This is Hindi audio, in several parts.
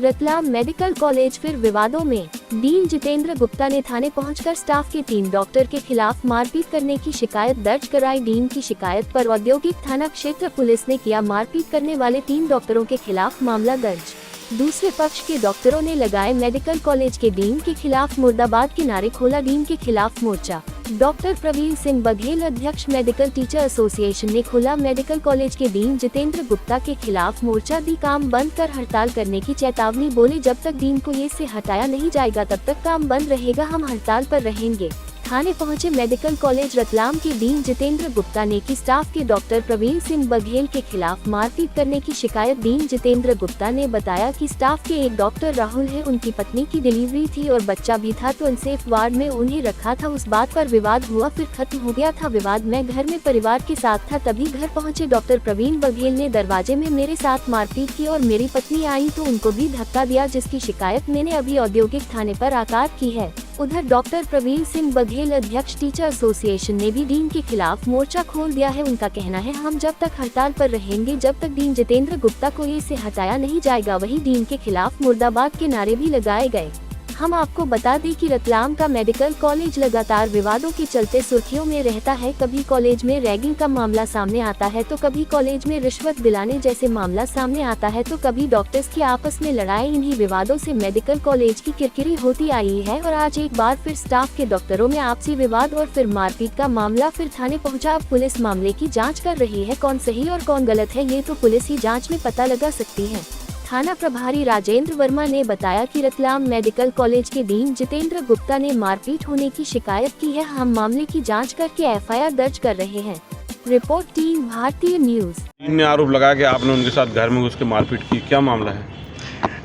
रतलाम मेडिकल कॉलेज फिर विवादों में। डीन जितेंद्र गुप्ता ने थाने पहुंचकर स्टाफ के 3 डॉक्टर के खिलाफ मारपीट करने की शिकायत दर्ज कराई। डीन की शिकायत पर औद्योगिक थाना क्षेत्र पुलिस ने किया मारपीट करने वाले 3 डॉक्टरों के खिलाफ मामला दर्ज। दूसरे पक्ष के डॉक्टरों ने लगाए मेडिकल कॉलेज के डीन के खिलाफ मुर्दाबाद के नारे, खोला डीन के खिलाफ मोर्चा। डॉक्टर प्रवीण सिंह बघेल, अध्यक्ष मेडिकल टीचर एसोसिएशन ने खोला मेडिकल कॉलेज के डीन जितेंद्र गुप्ता के खिलाफ मोर्चा। दी काम बंद कर हड़ताल करने की चेतावनी, बोले जब तक डीन को ये से हटाया नहीं जाएगा तब तक काम बंद रहेगा, हम हड़ताल पर रहेंगे। थाने पहुंचे मेडिकल कॉलेज रतलाम के डीन जितेंद्र गुप्ता ने की स्टाफ के डॉक्टर प्रवीण सिंह बघेल के खिलाफ मारपीट करने की शिकायत। डीन जितेंद्र गुप्ता ने बताया कि स्टाफ के एक डॉक्टर राहुल है, उनकी पत्नी की डिलीवरी थी और बच्चा भी था, तो अनसेफ वार्ड में उन्हें रखा था। उस बात पर विवाद हुआ, फिर खत्म हो गया था विवाद। मैं घर में परिवार के साथ था, तभी घर पहुँचे डॉक्टर प्रवीण बघेल ने दरवाजे में मेरे साथ मारपीट की और मेरी पत्नी आई तो उनको भी धक्का दिया, जिसकी शिकायत मैंने अभी औद्योगिक थाने पर आकार की है। उधर डॉक्टर प्रवीण सिंह बघेल, अध्यक्ष टीचर एसोसिएशन ने भी डीन के खिलाफ मोर्चा खोल दिया है। उनका कहना है, हम जब तक हड़ताल पर रहेंगे जब तक डीन जितेंद्र गुप्ता को ये से हटाया नहीं जाएगा। वहीं डीन के खिलाफ मुर्दाबाद के नारे भी लगाए गए। हम आपको बता दें कि रतलाम का मेडिकल कॉलेज लगातार विवादों के चलते सुर्खियों में रहता है। कभी कॉलेज में रैगिंग का मामला सामने आता है, तो कभी कॉलेज में रिश्वत दिलाने जैसे मामला सामने आता है, तो कभी डॉक्टर्स की आपस में लड़ाई। इन्हीं विवादों से मेडिकल कॉलेज की किरकिरी होती आई है और आज एक बार फिर स्टाफ के डॉक्टरों में आपसी विवाद और फिर मारपीट का मामला फिर थाने पहुँचा। अब पुलिस मामले की जाँच कर रही है, कौन सही और कौन गलत है ये तो पुलिस ही जाँच में पता लगा सकती है। थाना प्रभारी राजेंद्र वर्मा ने बताया कि रतलाम मेडिकल कॉलेज के डीन जितेंद्र गुप्ता ने मारपीट होने की शिकायत की है। हम मामले की जांच करके एफआईआर दर्ज कर रहे हैं। रिपोर्ट टीम भारतीय न्यूज। ने आरोप लगाया कि आपने उनके साथ घर में घुस के मारपीट की, क्या मामला है?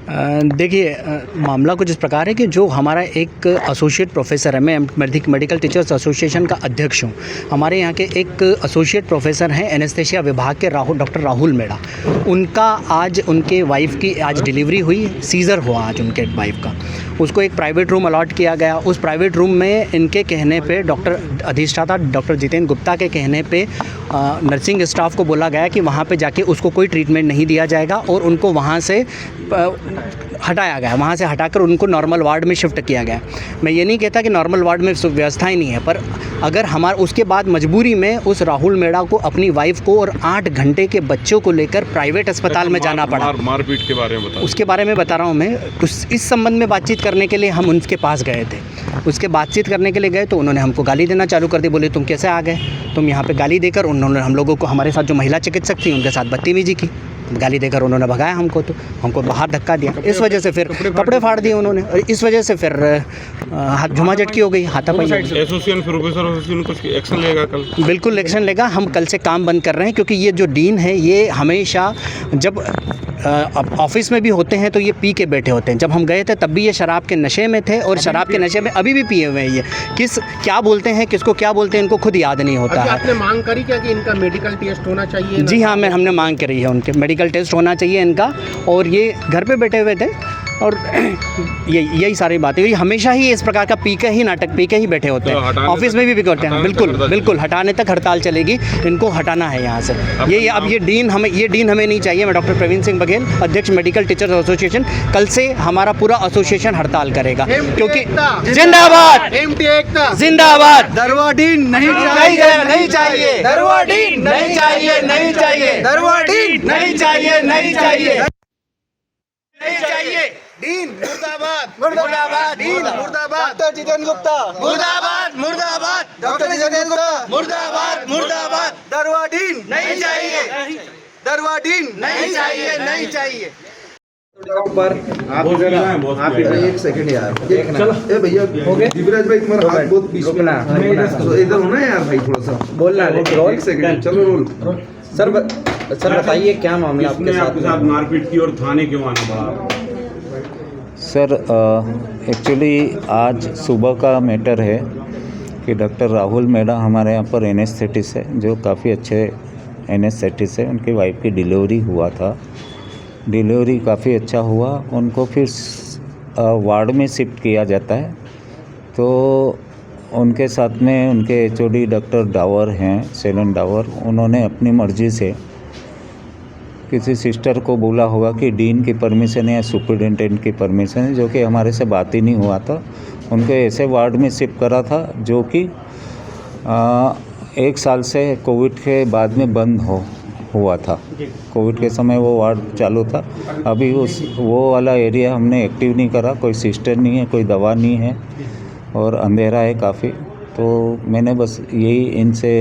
देखिए, मामला कुछ इस प्रकार है कि जो हमारा एक एसोसिएट प्रोफेसर है, मैं मेडिकल टीचर्स एसोसिएशन का अध्यक्ष हूँ। हमारे यहाँ के एक एसोसिएट प्रोफेसर हैं एनेस्थेसिया विभाग के डॉक्टर राहुल मेड़ा। उनका आज उनके वाइफ की आज डिलीवरी हुई, सीज़र हुआ आज उनके वाइफ का। उसको एक प्राइवेट रूम अलॉट किया गया। उस प्राइवेट रूम में इनके कहने पे डॉक्टर अधिष्ठाता डॉक्टर जितेंद्र गुप्ता के कहने पे नर्सिंग स्टाफ को बोला गया कि वहाँ पे जाके उसको कोई ट्रीटमेंट नहीं दिया जाएगा और उनको वहाँ से हटाया गया। वहाँ से हटाकर उनको नॉर्मल वार्ड में शिफ्ट किया गया। मैं ये नहीं कहता कि नॉर्मल वार्ड में व्यवस्था ही नहीं है, पर अगर हमारा उसके बाद मजबूरी में उस राहुल मेड़ा को, अपनी वाइफ को और 8 घंटे के बच्चों को लेकर प्राइवेट अस्पताल में जाना पड़ा। मारपीट के बारे में बताओ। उसके बारे में बता रहा हूँ मैं। इस संबंध में बातचीत करने के लिए हम उनके पास गए थे। उसके बातचीत करने के लिए गए तो उन्होंने हमको गाली देना चालू कर दी। बोले तुम कैसे आ गए, तुम यहाँ पे गाली देकर। उन्होंने हम लोगों को, हमारे साथ जो महिला चिकित्सक थी उनके साथ बदतमीजी की, गाली देकर उन्होंने भगाया हमको, तो हमको बाहर धक्का दिया। इस वजह से फिर कपड़े फाड़ दिए उन्होंने और इस वजह से फिर झुमाझटकी हो गई, हाथापाई। एसोसिएशन प्रोफेसर कुछ एक्शन लेगा कल? बिल्कुल एक्शन लेगा। हम कल से काम बंद कर रहे हैं क्योंकि ये जो डीन है ये हमेशा जब ऑफिस में भी होते हैं तो ये पी के बैठे होते हैं। जब हम गए थे तब भी ये शराब के नशे में थे और शराब के नशे में अभी भी पिए हुए हैं। ये क्या बोलते हैं, किसको क्या बोलते हैं, इनको खुद याद नहीं होता है। आपने मांग करी क्या कि इनका मेडिकल टेस्ट होना चाहिए? जी हाँ, हमने मांग करी है, उनके मेडिकल टेस्ट होना चाहिए इनका। और ये घर पे बैठे हुए थे और यही सारी बातें हुई। हमेशा ही इस प्रकार का पी के ही बैठे होते हैं। ऑफिस में भी करते हैं। बिल्कुल हटाने तक हड़ताल चलेगी। इनको हटाना है यहाँ से। अब ये डीन हमें नहीं चाहिए। मैं डॉक्टर प्रवीण सिंह बघेल, अध्यक्ष मेडिकल टीचर्स एसोसिएशन, कल से हमारा पूरा एसोसिएशन हड़ताल करेगा क्योंकि जिंदाबाद जिंदाबाद। दरवा डीन नहीं चाहिए, नहीं चाहिए। दरवा डीन नहीं चाहिए, नहीं चाहिए। दरवा डीन नहीं चाहिए, नहीं चाहिए, नहीं चाहिए। डीन मुर्दाबाद, मुर्दाबाद। डीन मुर्दाबाद। डॉक्टर जितेंद्र गुप्ता मुर्दाबाद, मुर्दाबाद। डॉक्टर जितेंद्र गुप्ता मुर्दाबाद, मुर्दाबाद। दरवा डीन नहीं चाहिए, दरवा डीन नहीं चाहिए, नहीं चाहिए। पर आप एक सेकंड यार, ए भैया दिव्यराज भाई, तुम्हारा हाथ बहुत बीच में ना, इधर होना है यार भाई, थोड़ा सा बोलना। एक सेकंड, चलो रोल। सर बताइए क्या मामला आपके साथ मारपीट की और थाने क्यों आना पड़ा? सर एक्चुअली आज सुबह का मैटर है कि डॉक्टर राहुल मेड़ा हमारे यहाँ पर एनेस्थेटिस्ट है, जो काफ़ी अच्छे एनेस्थेटिस्ट है। उनकी वाइफ की डिलीवरी हुआ था। डिलीवरी काफ़ी अच्छा हुआ। उनको फिर वार्ड में शिफ्ट किया जाता है। तो उनके साथ में उनके एचओडी डॉक्टर डावर हैं, सेलन डावर, उन्होंने अपनी मर्ज़ी से किसी सिस्टर को बोला होगा कि डीन की परमिशन है या सुपरिटेंडेंट की परमिशन है, जो कि हमारे से बात ही नहीं हुआ था। उनको ऐसे वार्ड में शिफ्ट करा था जो कि 1 साल से कोविड के बाद में बंद हुआ था। कोविड के समय वो वार्ड चालू था। अभी वो वाला एरिया हमने एक्टिव नहीं करा, कोई सिस्टर नहीं है, कोई दवा नहीं है और अंधेरा है काफ़ी। तो मैंने बस यही इनसे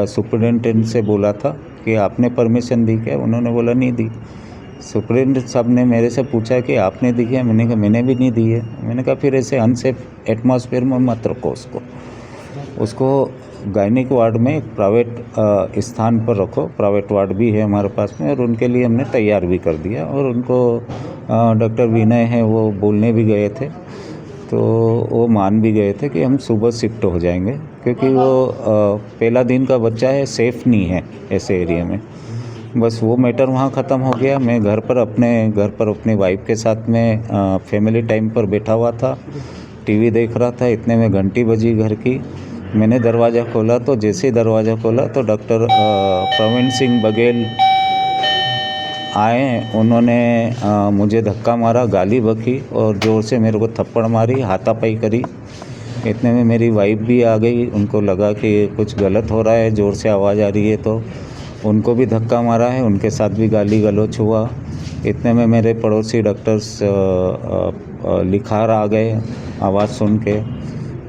सुपरिटेंडेंट से बोला था कि आपने परमिशन दी क्या? उन्होंने बोला नहीं दी। सुपरिटेंडेंट साहब ने मेरे से पूछा कि आपने दी क्या? मैंने कहा मैंने भी नहीं दी है। मैंने कहा फिर ऐसे अनसेफ एटमॉस्फेयर में मत रखो उसको गायनिक वार्ड में एक प्राइवेट स्थान पर रखो। प्राइवेट वार्ड भी है हमारे पास में और उनके लिए हमने तैयार भी कर दिया। और उनको डॉक्टर विनय है वो बोलने भी गए थे, तो वो मान भी गए थे कि हम सुबह शिफ्ट हो जाएंगे, क्योंकि वो पहला दिन का बच्चा है, सेफ़ नहीं है ऐसे एरिया में। बस वो मैटर वहाँ ख़त्म हो गया। मैं घर पर अपनी वाइफ के साथ में फैमिली टाइम पर बैठा हुआ था, टीवी देख रहा था। इतने में घंटी बजी घर की। मैंने दरवाज़ा खोला तो जैसे ही दरवाज़ा खोला तो डॉक्टर प्रवीण सिंह बघेल आए। उन्होंने मुझे धक्का मारा, गाली बकी और ज़ोर से मेरे को थप्पड़ मारी, हाथापाई करी। इतने में मेरी वाइफ भी आ गई। उनको लगा कि कुछ गलत हो रहा है, ज़ोर से आवाज़ आ रही है, तो उनको भी धक्का मारा है। उनके साथ भी गाली गलौच हुआ। इतने में मेरे पड़ोसी डॉक्टर्स लिखार आ गए। आवाज़ सुन के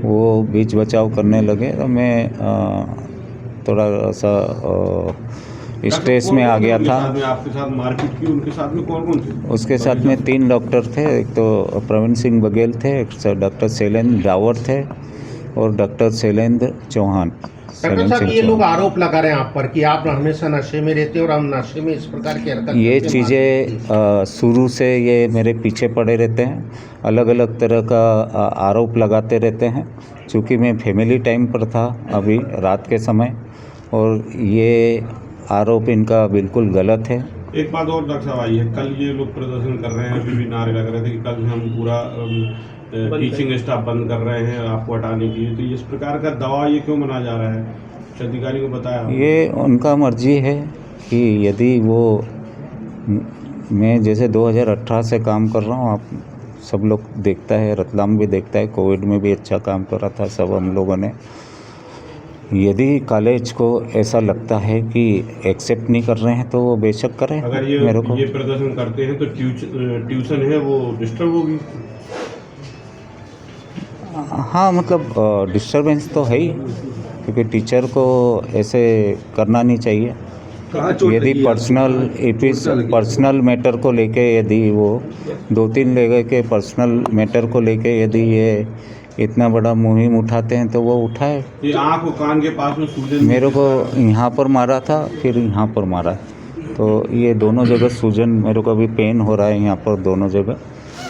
वो बीच बचाव करने लगे तो मैं थोड़ा सा स्ट्रेस में आ गया था। आपके साथ मारपीट की, उनके साथ में कौन कौन थे? उसके साथ में 3 डॉक्टर थे। एक तो प्रवीण सिंह बघेल थे, एक डॉक्टर शैलेंद्र डावर थे और डॉक्टर शैलेंद्र चौहान। डॉक्टर साहब, ये लोग आरोप लगा रहे हैं आप पर कि आप हमेशा नशे में रहते हो और हम नशे में इस प्रकार की हरकत। ये चीज़ें शुरू से ये मेरे पीछे पड़े रहते हैं, अलग अलग तरह का आरोप लगाते रहते हैं। चूँकि मैं फैमिली टाइम पर था अभी रात के समय, और ये आरोप इनका बिल्कुल गलत है। एक बात और डॉक्टर साहब आई है, कल ये लोग प्रदर्शन कर रहे हैं, अभी भी नारे लग रहे थे कि कल हम पूरा टीचिंग स्टाफ बंद कर रहे हैं आपको हटाने के लिए। तो इस प्रकार का दबाव ये क्यों मनाया जा रहा है? अधिकारी को बताया? ये उनका मर्जी है कि यदि वो, मैं जैसे 2018 से काम कर रहा हूँ, आप सब लोग देखता है, रतलाम भी देखता है, कोविड में भी अच्छा काम कर रहा था सब हम लोगों ने। यदि कॉलेज को ऐसा लगता है कि एक्सेप्ट नहीं कर रहे हैं तो वो बेशक करें। अगर मेरे को ये प्रदर्शन करते हैं तो ट्यूशन है वो डिस्टर्ब होगी। हाँ, मतलब डिस्टर्बेंस तो है ही, क्योंकि टीचर को ऐसे करना नहीं चाहिए। यदि पर्सनल मैटर को लेके, यदि वो 2-3 लोगों के पर्सनल मैटर को लेके यदि ये इतना बड़ा मुहिम उठाते हैं तो वो उठाए। ये आँख और कान के पास में सूजन मेरे को यहाँ पर मारा था, फिर यहाँ पर मारा, तो ये दोनों जगह सूजन, मेरे को अभी पेन हो रहा है यहाँ पर दोनों जगह,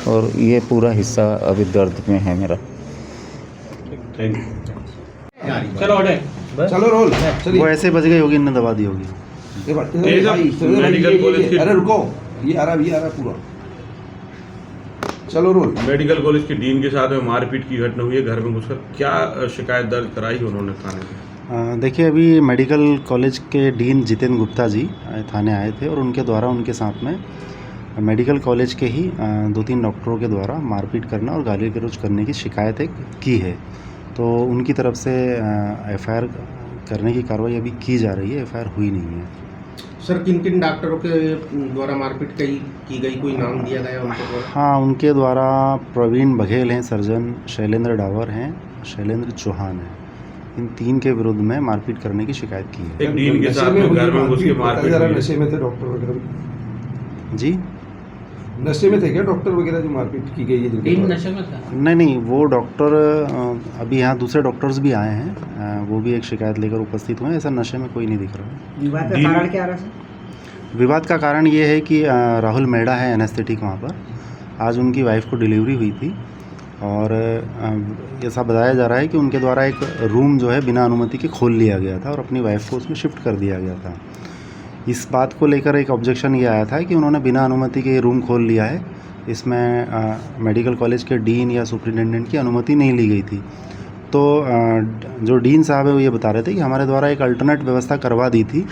और ये पूरा हिस्सा अभी दर्द में है मेरा। चलो रोल चलिए। वो ऐसे बच गई होगी, इन्होंने दबा दी होगी। मेडिकल कॉलेज, अरे रुको, ये आ रहा पूरा। चलो रोल। मेडिकल कॉलेज के डीन के साथ में मारपीट की घटना हुई है, घर में घुसकर, क्या शिकायत दर्ज कराई उन्होंने थाने में? देखिए, अभी मेडिकल कॉलेज के डीन जितेंद्र गुप्ता जी थाने आए थे और उनके द्वारा उनके साथ में मेडिकल कॉलेज के ही 2-3 डॉक्टरों के द्वारा मारपीट करना और गाली गलौज करने की शिकायत एक की है। तो उनकी तरफ से एफआईआर करने की कार्रवाई अभी की जा रही है। एफआईआर हुई नहीं है। सर, किन डॉक्टरों के द्वारा मारपीट की गई, कोई नाम दिया गया उनके द्वारा? हाँ, उनके द्वारा प्रवीण बघेल हैं सर्जन, शैलेंद्र डावर हैं, शैलेंद्र चौहान हैं। इन 3 के विरुद्ध में मारपीट करने की शिकायत की है। एक डीन के साथ में घर में घुस के मारपीट हुई है। नशे में थे डॉक्टर वगैरह? जी, नशे में थे क्या डॉक्टर वगैरह जो मारपीट की गई है? डीन नशे में था? नहीं, वो डॉक्टर अभी यहाँ दूसरे डॉक्टर्स भी आए हैं, वो भी एक शिकायत लेकर उपस्थित हुए हैं। ऐसा नशे में कोई नहीं दिख रहा। विवाद का कारण क्या रहा सर? विवाद का कारण ये है कि राहुल मेड़ा है एनेस्थेटिक, वहाँ पर आज उनकी वाइफ को डिलीवरी हुई थी और ऐसा बताया जा रहा है कि उनके द्वारा एक रूम जो है बिना अनुमति के खोल लिया गया था और अपनी वाइफ को उसमें शिफ्ट कर दिया गया था। इस बात को लेकर एक ऑब्जेक्शन ये आया था कि उन्होंने बिना अनुमति के रूम खोल लिया है, इसमें मेडिकल कॉलेज के डीन या सुपरिटेंडेंट की अनुमति नहीं ली गई थी। तो जो डीन साहब है वो ये बता रहे थे कि हमारे द्वारा एक अल्टरनेट व्यवस्था करवा दी थी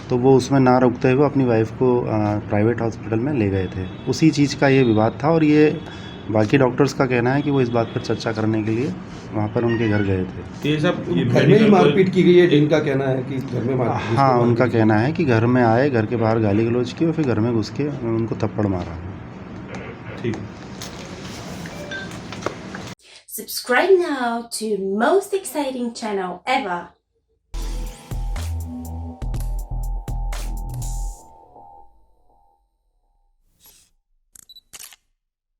तो वो उसमें ना रुकते हुए अपनी वाइफ को प्राइवेट हॉस्पिटल में ले गए थे। उसी चीज़ का ये विवाद था और ये बाकी डॉक्टर्स का कहना है कि वो इस बात पर चर्चा करने के लिए वहाँ पर उनके घर गए थे। ये सब घर में ही मारपीट की गई है, इनका कहना है कि घर में मारपीट। हाँ, उनका कहना है कि घर में आए, घर के बाहर गाली गलौज की और फिर घर में घुस के उनको थप्पड़ मारा। ठीक। Subscribe now to most exciting channel ever.